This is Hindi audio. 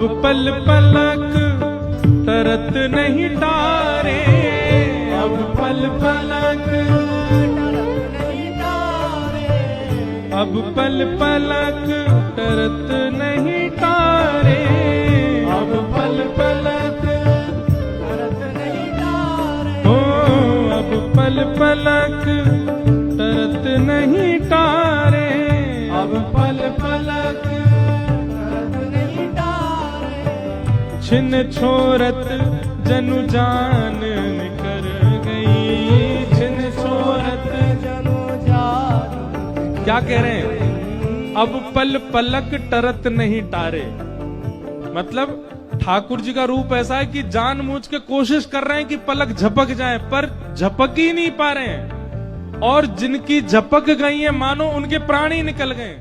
अब पल पलक तरत नहीं तारे, अब पल पलक तरत नहीं तारे, अब पल पलक तरत नहीं तारे, अब पल पलक तरत नहीं तारे, ओ अब पल पलक तरत नहीं तारे, अब पल पलक तरत नहीं तारे, छिन छोरत जनु जान निकर गई, छिन छोरत जनु जान। क्या कह रहे हैं? अब पल पलक टरत नहीं तारे, मतलब ठाकुर जी का रूप ऐसा है कि जानबूझ के कोशिश कर रहे हैं कि पलक झपक जाए, पर झपक ही नहीं पा रहे हैं, और जिनकी झपक गई है मानो उनके प्राण ही निकल गए।